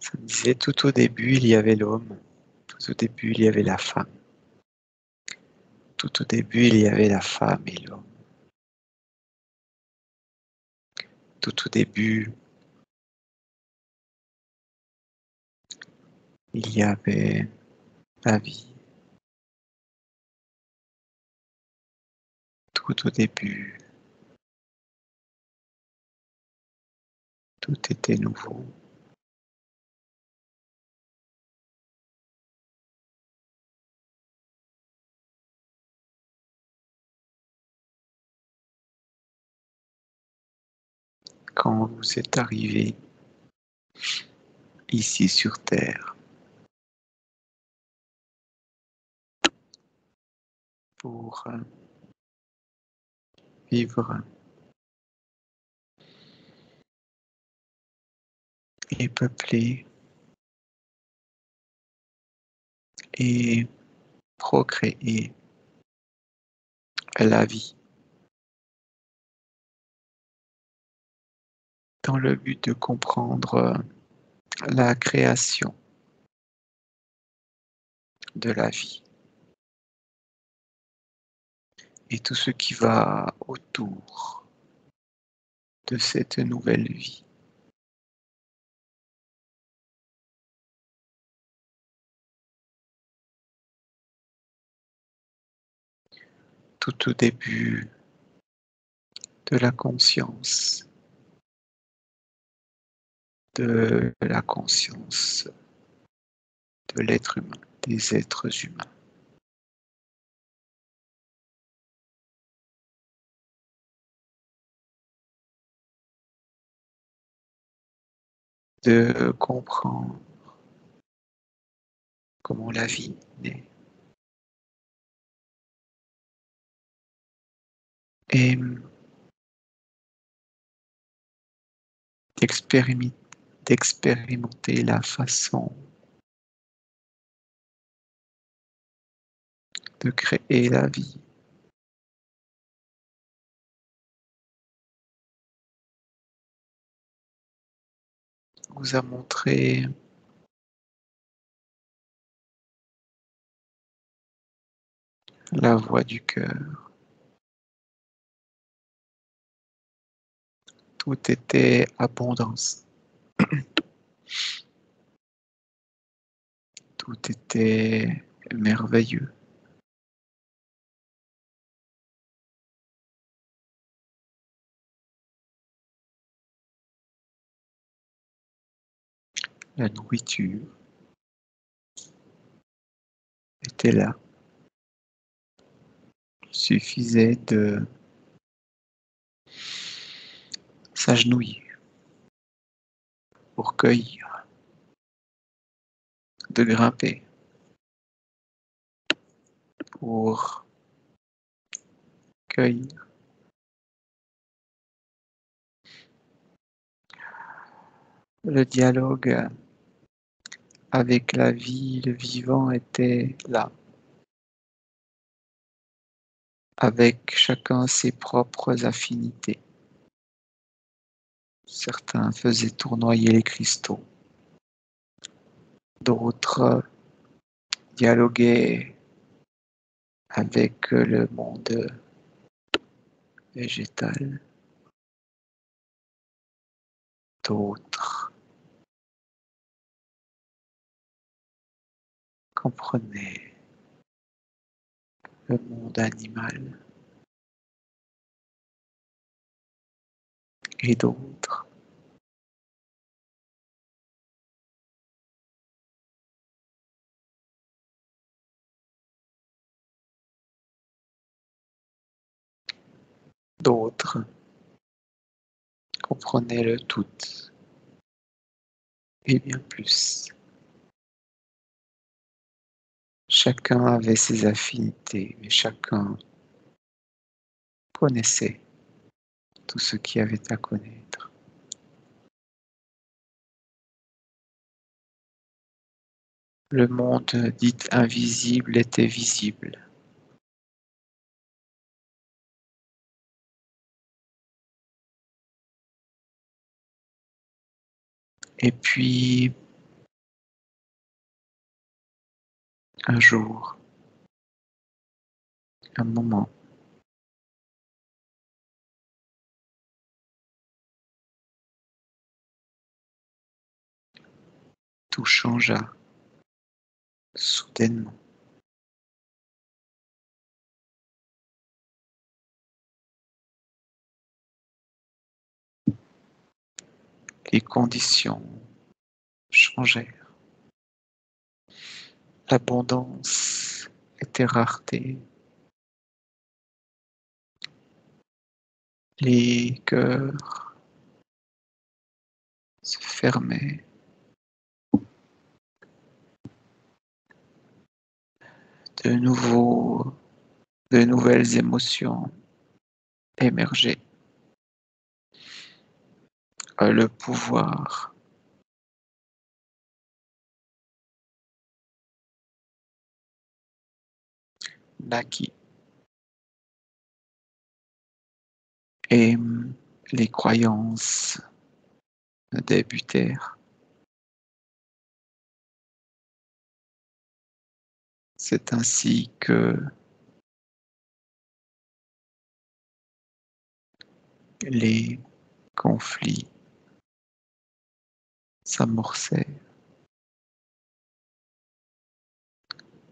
Ça me disait, tout au début, il y avait l'homme. Tout au début, il y avait la femme. Tout au début, il y avait la femme et l'homme. Tout au début, il y avait la vie. Tout au début, tout était nouveau. Quand vous êtes arrivé ici sur Terre pour vivre et peupler et procréer la vie dans le but de comprendre la création de la vie et tout ce qui va autour de cette nouvelle vie. Tout au début de la conscience, de la conscience de l'être humain, des êtres humains. De comprendre comment la vie naît et d'expérimenter la façon de créer la vie. On vous a montré la voie du cœur. Tout était abondance. Tout était merveilleux. La nourriture était là. Il suffisait de s'agenouiller pour cueillir, de grimper pour cueillir. Le dialogue avec la vie, le vivant était là, avec chacun ses propres affinités. Certains faisaient tournoyer les cristaux, d'autres dialoguaient avec le monde végétal, d'autres comprenaient le monde animal et d'autres comprenaient le tout et bien plus. Chacun avait ses affinités, mais chacun connaissait tout ce qu'il y avait à connaître. Le monde dit invisible était visible. Et puis, un jour, un moment, tout changea soudainement. Les conditions changèrent. L'abondance était rareté. Les cœurs se fermaient. De nouveau, de nouvelles émotions émergeaient. Le pouvoir naquit et les croyances débutèrent. C'est ainsi que les conflits s'amorcèrent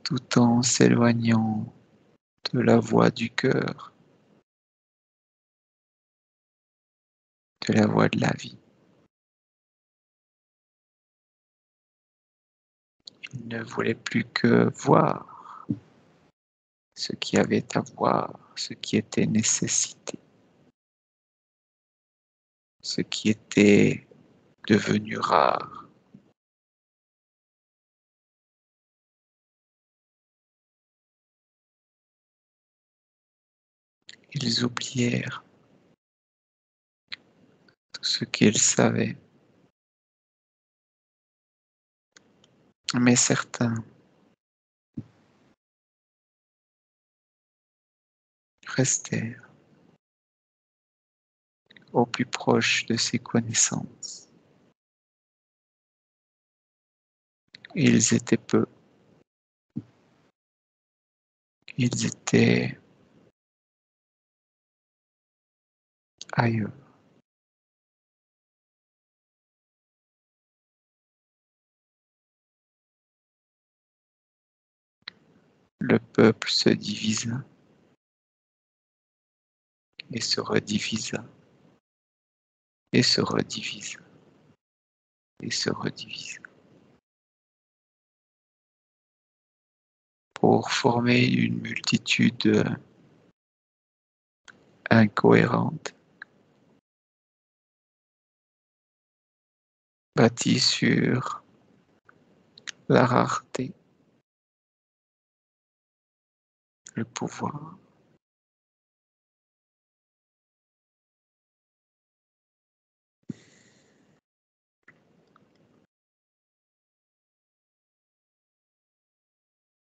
tout en s'éloignant de la voix du cœur, de la voix de la vie. Il ne voulait plus que voir ce qui avait à voir, ce qui était nécessité, ce qui était devenu rare. Ils oublièrent tout ce qu'ils savaient, mais certains restèrent au plus proche de ces connaissances. Ils étaient peu, ils étaient ailleurs. Le peuple se divisa et se redivisa et se redivisa et se redivisa pour former une multitude incohérente, bâtie sur la rareté, le pouvoir.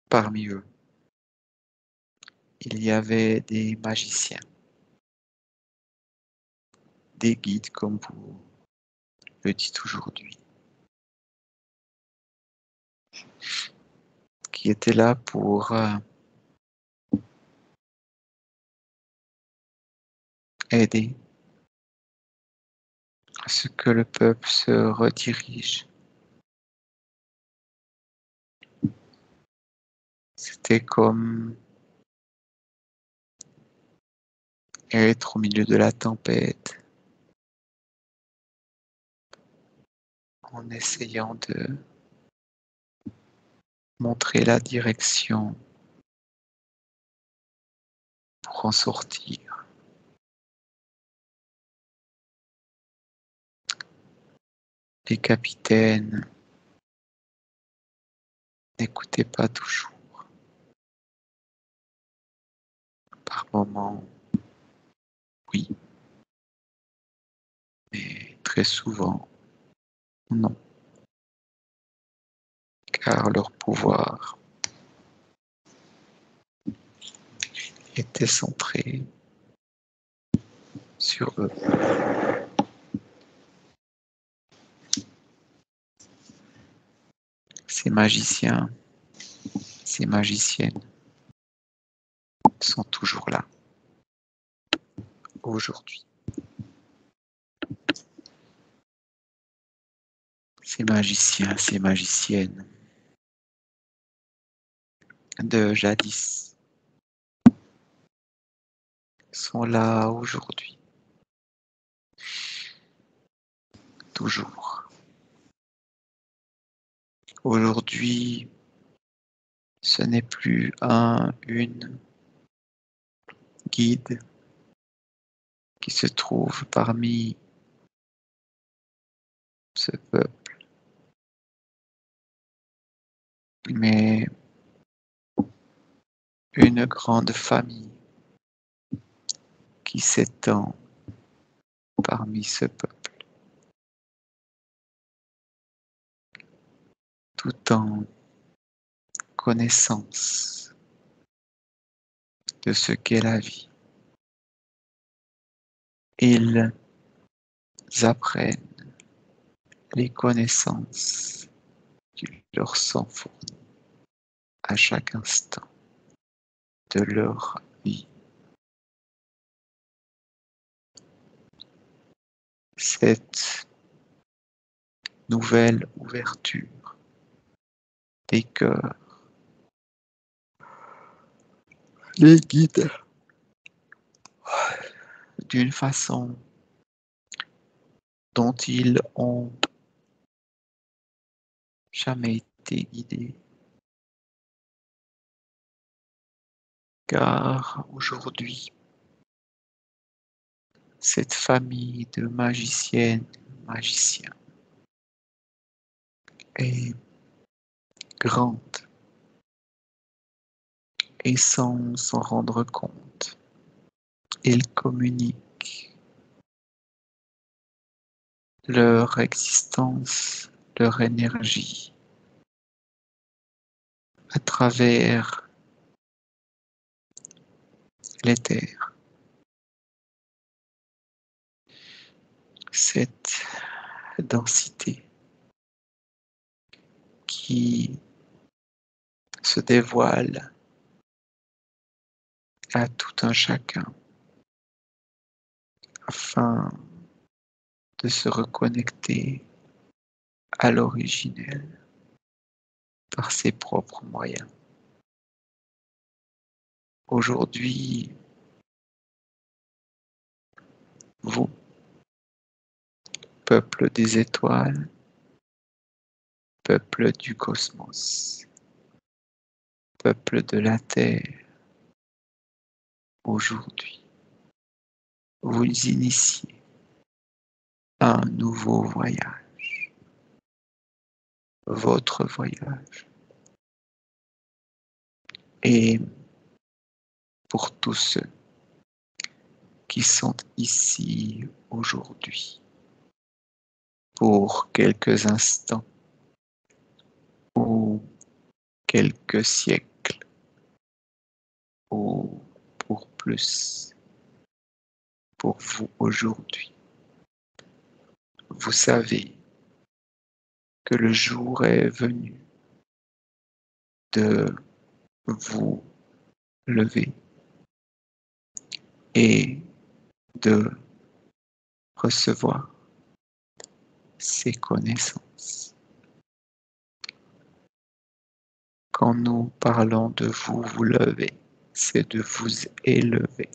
Parmi eux, il y avait des magiciens, des guides comme vous le dites aujourd'hui, qui étaient là pour aider à ce que le peuple se redirige. C'était comme être au milieu de la tempête en essayant de montrer la direction pour en sortir. Les capitaines n'écoutaient pas toujours. Par moments, oui, mais très souvent, non, car leur pouvoir était centré sur eux. Ces magiciens ces magiciennes sont toujours là, aujourd'hui. Ces magiciens, ces magiciennes de jadis sont là aujourd'hui, toujours. Aujourd'hui, ce n'est plus une guide qui se trouve parmi ce peuple, mais une grande famille qui s'étend parmi ce peuple, tout en connaissance de ce qu'est la vie. Ils apprennent les connaissances qui leur sont fournies à chaque instant de leur vie. Cette nouvelle ouverture des cœurs les guide d'une façon dont ils ont jamais été guidés. Car aujourd'hui, cette famille de magiciennes, magiciens est grande et sans s'en rendre compte, ils communiquent leur existence, leur énergie à travers l'éther. Cette densité qui se dévoile à tout un chacun afin de se reconnecter à l'originel par ses propres moyens. Aujourd'hui, vous, peuple des étoiles, peuple du cosmos, peuple de la Terre, aujourd'hui, vous initiez un nouveau voyage, votre voyage. Et pour tous ceux qui sont ici aujourd'hui, pour quelques instants ou quelques siècles ou pour plus, pour vous aujourd'hui, vous savez que le jour est venu de vous lever et de recevoir ces connaissances. Quand nous parlons de vous lever, c'est de vous élever.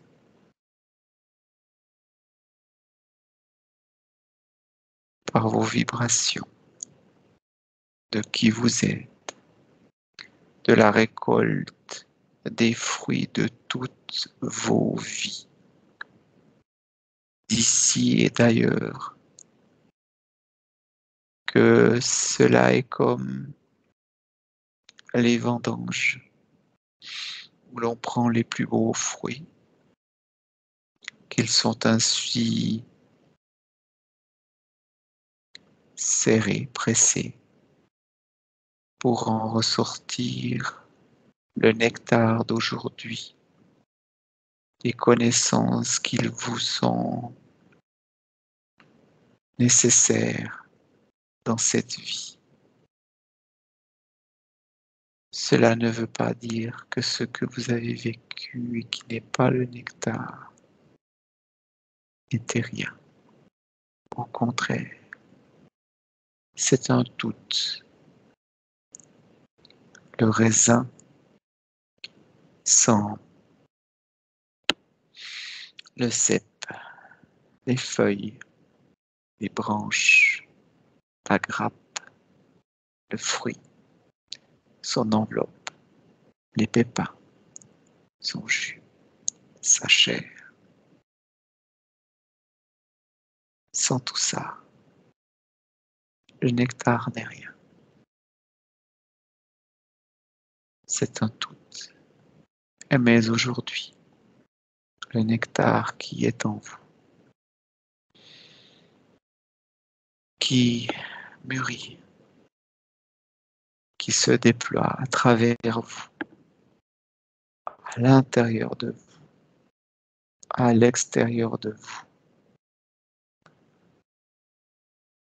Par vos vibrations, de qui vous êtes, de la récolte des fruits de toutes vos vies, d'ici et d'ailleurs, que cela est comme les vendanges, où l'on prend les plus beaux fruits, qu'ils sont ainsi serrés, pressés, pour en ressortir le nectar d'aujourd'hui, des connaissances qu'ils vous sont nécessaires dans cette vie. Cela ne veut pas dire que ce que vous avez vécu et qui n'est pas le nectar n'était rien. Au contraire, c'est un tout. Le raisin sans le cep, les feuilles, les branches, la grappe, le fruit, son enveloppe, les pépins, son jus, sa chair. Sans tout ça, le nectar n'est rien. C'est un tout. Mais aujourd'hui, le nectar qui est en vous, qui mûrit, qui se déploie à travers vous, à l'intérieur de vous, à l'extérieur de vous.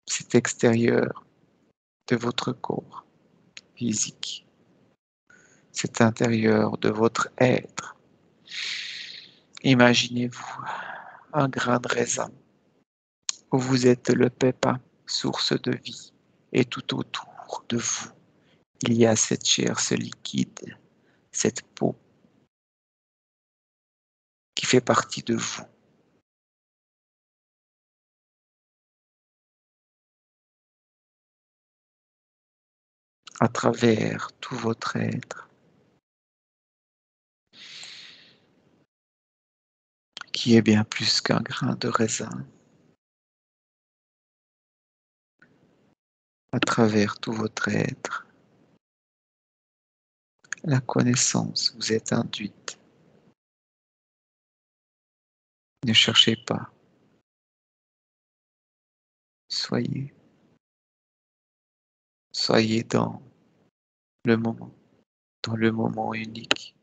C'est extérieur de votre corps physique, c'est intérieur de votre être. Imaginez-vous un grain de raisin où vous êtes le pépin, source de vie, et tout autour de vous, il y a cette chair, ce liquide, cette peau qui fait partie de vous. À travers tout votre être, qui est bien plus qu'un grain de raisin. À travers tout votre être, la connaissance vous est induite. Ne cherchez pas. Soyez le moment, dans le moment unique.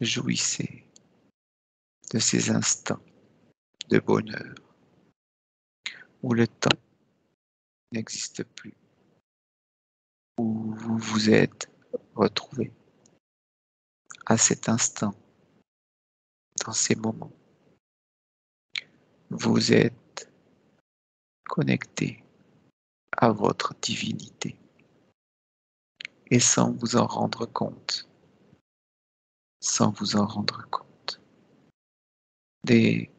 Jouissez de ces instants de bonheur où le temps n'existe plus, où vous vous êtes retrouvé à cet instant, dans ces moments. Vous êtes connecté à votre divinité et sans vous en rendre compte, des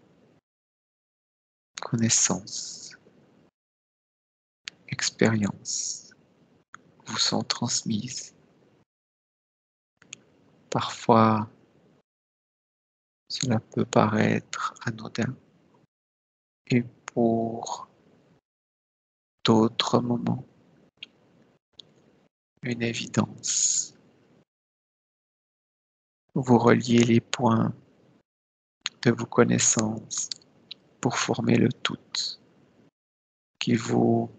connaissances, expériences vous sont transmises. Parfois, cela peut paraître anodin et pour d'autres moments, une évidence. Vous reliez les points de vos connaissances pour former le tout qui vous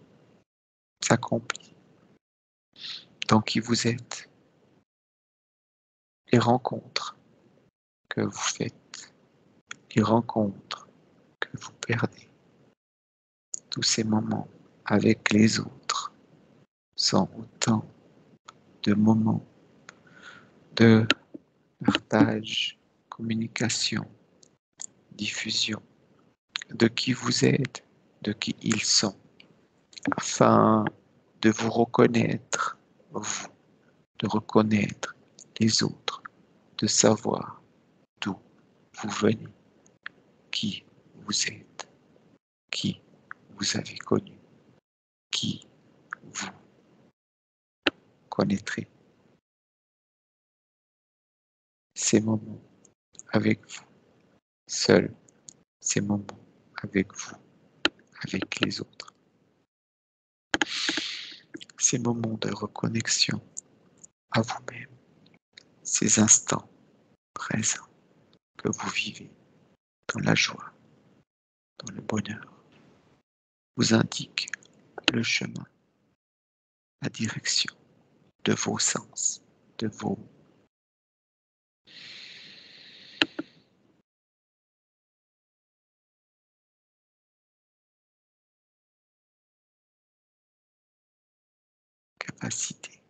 accomplit, dans qui vous êtes, les rencontres que vous faites, les rencontres que vous perdez, tous ces moments avec les autres sont autant de moments de partage, communication, diffusion de qui vous êtes, de qui ils sont, afin de vous reconnaître, vous, de reconnaître les autres, de savoir d'où vous venez, qui vous êtes, qui vous avez connu, qui vous connaîtrez. Ces moments avec vous, seuls, ces moments avec vous, avec les autres. Ces moments de reconnexion à vous-même, ces instants présents que vous vivez dans la joie, dans le bonheur, vous indiquent le chemin, la direction de vos sens, de vos capacité.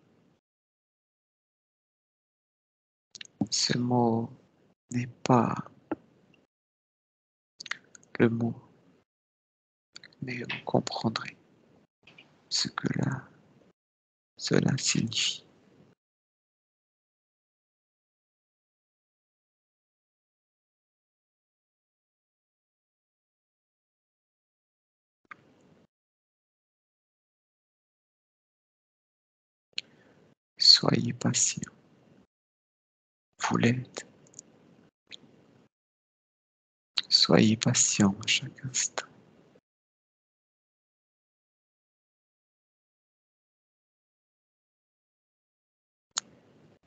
Ce mot n'est pas le mot, mais vous comprendrez ce que cela signifie. Soyez patient, vous l'êtes. Soyez patient à chaque instant.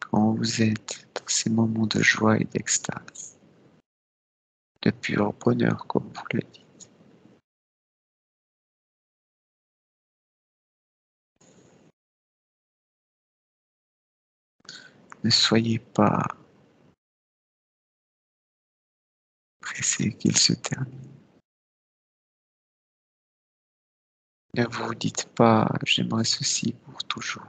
Quand vous êtes dans ces moments de joie et d'extase, de pur bonheur comme vous le dites, ne soyez pas pressé qu'il se termine. Ne vous dites pas j'aimerais ceci pour toujours.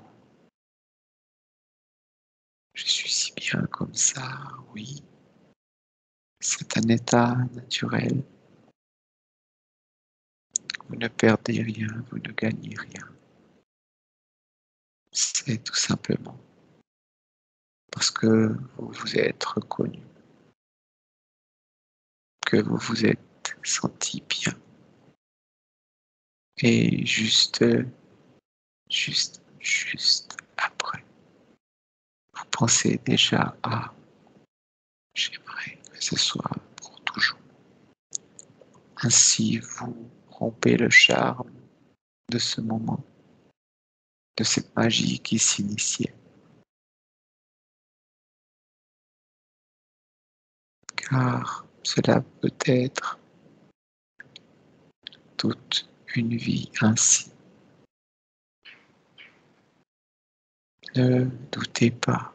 Je suis si bien comme ça, oui. C'est un état naturel. Vous ne perdez rien, vous ne gagnez rien. C'est tout simplement parce que vous vous êtes reconnu, que vous vous êtes senti bien. Et juste après, vous pensez déjà à j'aimerais que ce soit pour toujours. Ainsi, vous rompez le charme de ce moment, de cette magie qui s'initiait. Car cela peut être toute une vie ainsi. Ne doutez pas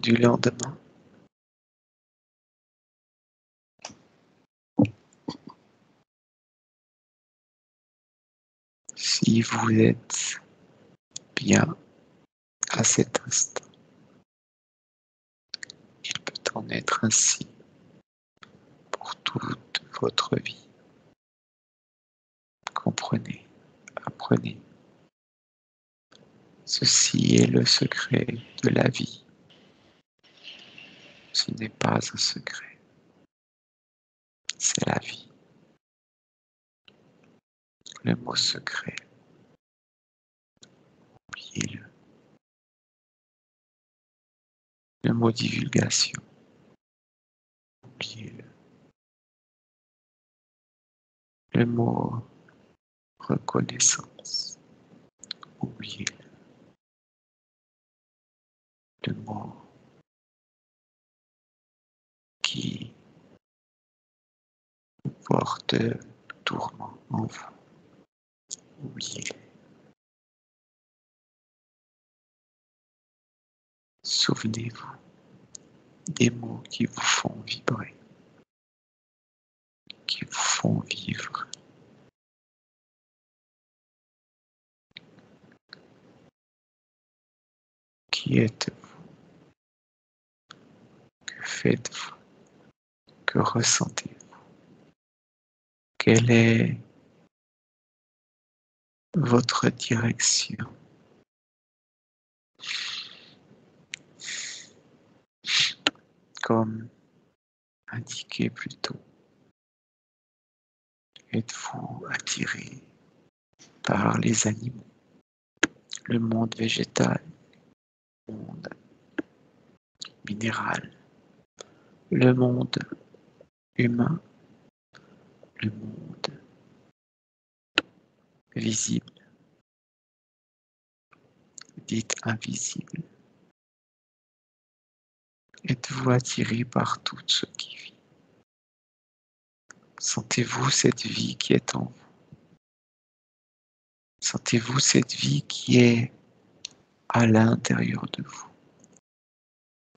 du lendemain. Si vous êtes bien à cet instant, il peut en être ainsi pour toute votre vie. Comprenez, apprenez. Ceci est le secret de la vie. Ce n'est pas un secret, c'est la vie. Le mot secret, oubliez-le. Le mot divulgation, oubliez-le. Le mot reconnaissance, oubliez-le. Le mot qui porte tourment en vous, oubliez-le. Souvenez-vous des mots qui vous font vibrer, qui vous font vivre. Qui êtes-vous? Que faites-vous? Que ressentez-vous? Quelle est votre direction? Comme indiqué plus tôt, êtes-vous attiré par les animaux, le monde végétal, le monde minéral, le monde humain, le monde visible, dites invisible? Êtes-vous attiré par tout ce qui vit? Sentez-vous cette vie qui est en vous? Sentez-vous cette vie qui est à l'intérieur de vous?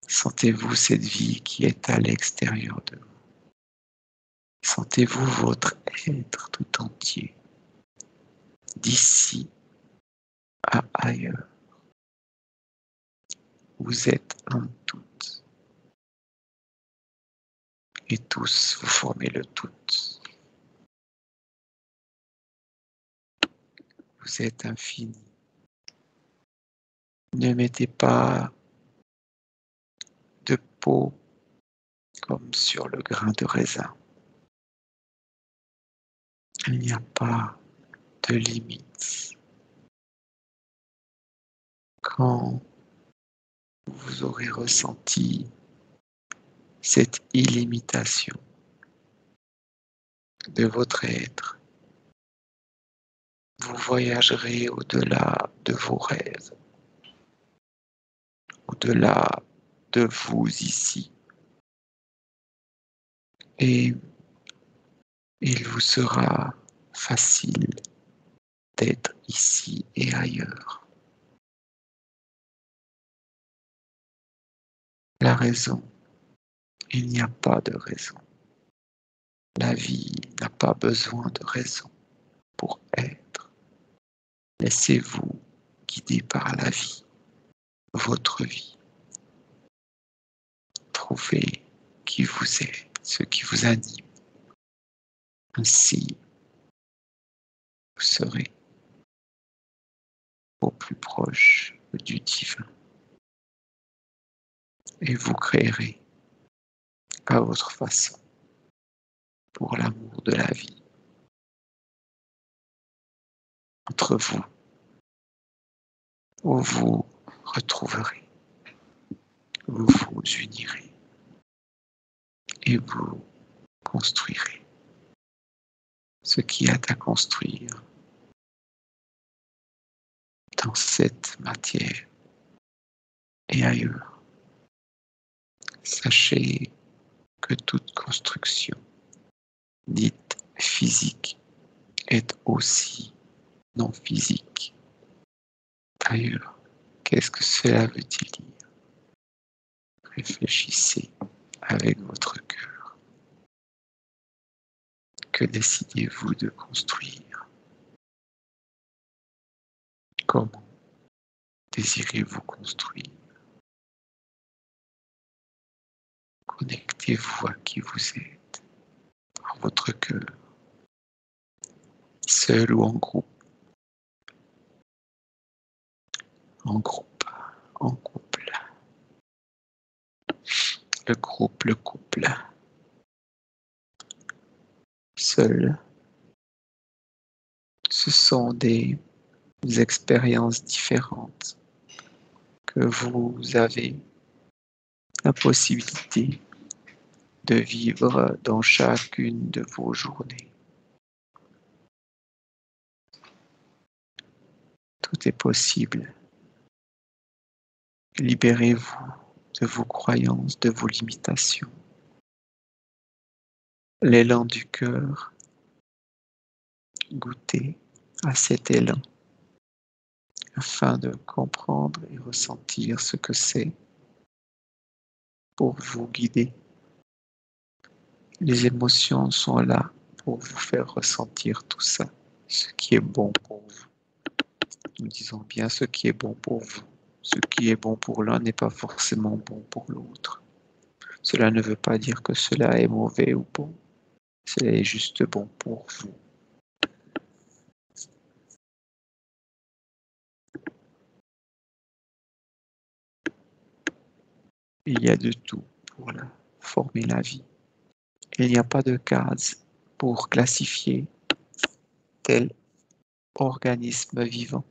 Sentez-vous cette vie qui est à l'extérieur de vous? Sentez-vous votre être tout entier, d'ici à ailleurs. Vous êtes un tout. Et tous, vous formez le tout. Vous êtes infini. Ne mettez pas de peau comme sur le grain de raisin. Il n'y a pas de limite. Quand vous aurez ressenti cette illimitation de votre être, vous voyagerez au-delà de vos rêves, au-delà de vous ici, et il vous sera facile d'être ici et ailleurs. La raison, il n'y a pas de raison. La vie n'a pas besoin de raison pour être. Laissez-vous guider par la vie, votre vie. Trouvez qui vous êtes, ce qui vous anime. Ainsi, vous serez au plus proche du divin et vous créerez à votre façon pour l'amour de la vie entre vous où vous retrouverez, vous vous unirez et vous construirez ce qu'il y a à construire dans cette matière et ailleurs. Sachez que toute construction dite physique est aussi non physique. D'ailleurs, qu'est-ce que cela veut-il dire? Réfléchissez avec votre cœur. Que décidez-vous de construire? Comment désirez-vous construire? Connectez-vous à qui vous êtes, par votre cœur, seul ou en groupe, en groupe, en couple. Le couple, seul. Ce sont des expériences différentes que vous avez la possibilité de vivre dans chacune de vos journées. Tout est possible. Libérez-vous de vos croyances, de vos limitations. L'élan du cœur, goûtez à cet élan afin de comprendre et ressentir ce que c'est pour vous guider. Les émotions sont là pour vous faire ressentir tout ça, ce qui est bon pour vous. Nous disons bien ce qui est bon pour vous. Ce qui est bon pour l'un n'est pas forcément bon pour l'autre. Cela ne veut pas dire que cela est mauvais ou bon. Cela est juste bon pour vous. Il y a de tout pour former la vie. Il n'y a pas de case pour classifier tel organisme vivant,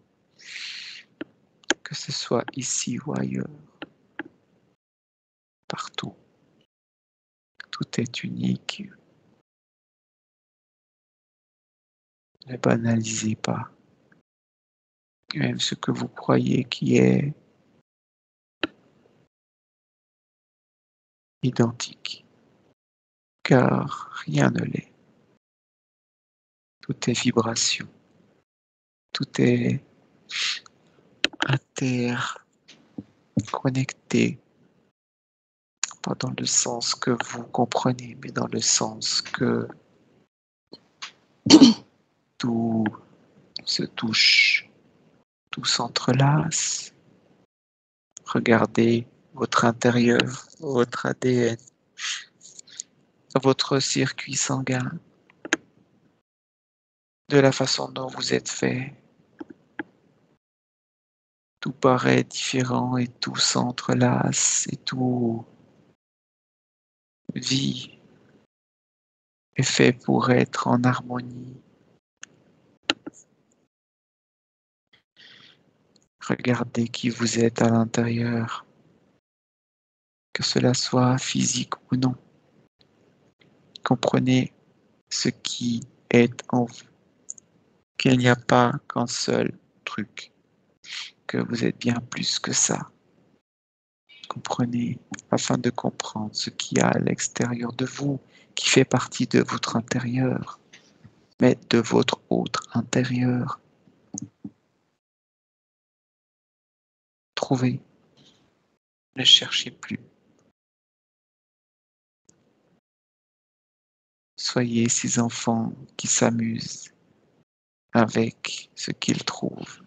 que ce soit ici ou ailleurs, partout. Tout est unique. Ne banalisez pas. Même ce que vous croyez qui est identique, car rien ne l'est. Tout est vibration. Tout est interconnecté, pas dans le sens que vous comprenez, mais dans le sens que tout se touche, tout s'entrelace. Regardez votre intérieur, votre ADN, votre circuit sanguin, de la façon dont vous êtes fait. Tout paraît différent et tout s'entrelace et tout vit est fait pour être en harmonie. Regardez qui vous êtes à l'intérieur, que cela soit physique ou non. Comprenez ce qui est en vous, qu'il n'y a pas qu'un seul truc, que vous êtes bien plus que ça. Comprenez afin de comprendre ce qu'il y a à l'extérieur de vous, qui fait partie de votre intérieur, mais de votre autre intérieur. Trouvez, ne cherchez plus. Soyez ces enfants qui s'amusent avec ce qu'ils trouvent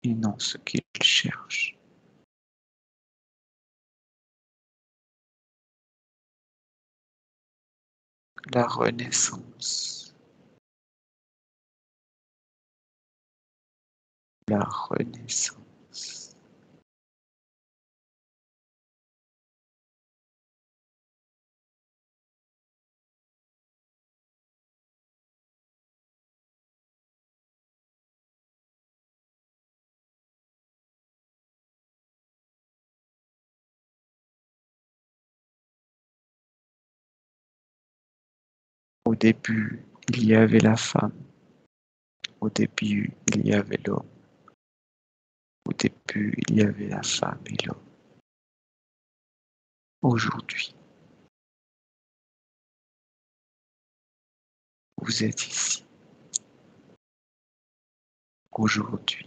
et non ce qu'ils cherchent. La renaissance. La renaissance. Au début, il y avait la femme. Au début, il y avait l'homme. Au début, il y avait la femme et l'homme. Aujourd'hui, vous êtes ici. Aujourd'hui,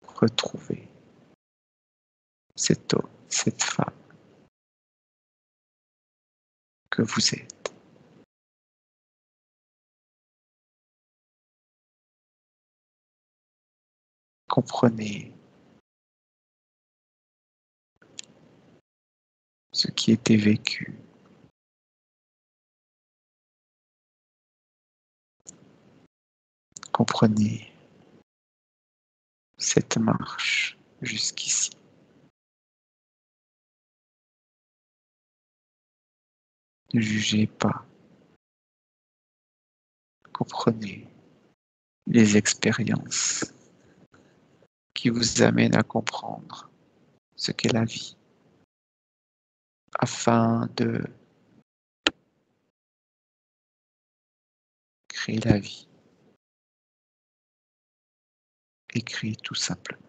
retrouvez cet homme, cette femme que vous êtes. Comprenez ce qui était vécu. Comprenez cette marche jusqu'ici. Ne jugez pas. Comprenez les expériences qui vous amènent à comprendre ce qu'est la vie afin de créer la vie. Écrit tout simplement.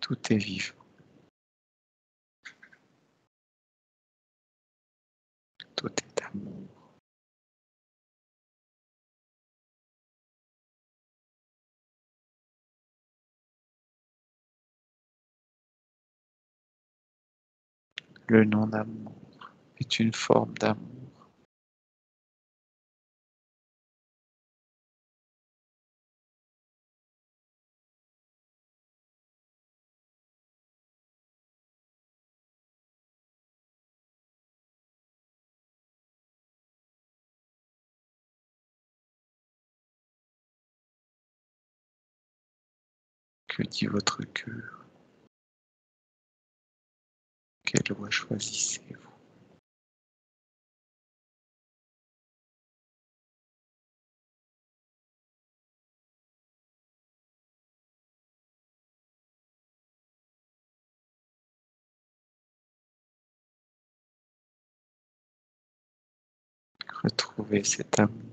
Tout est vivant. Tout est amour. Le non-amour est une forme d'amour. Que dit votre cœur? Quelle voie choisissez-vous? Retrouvez cet amour.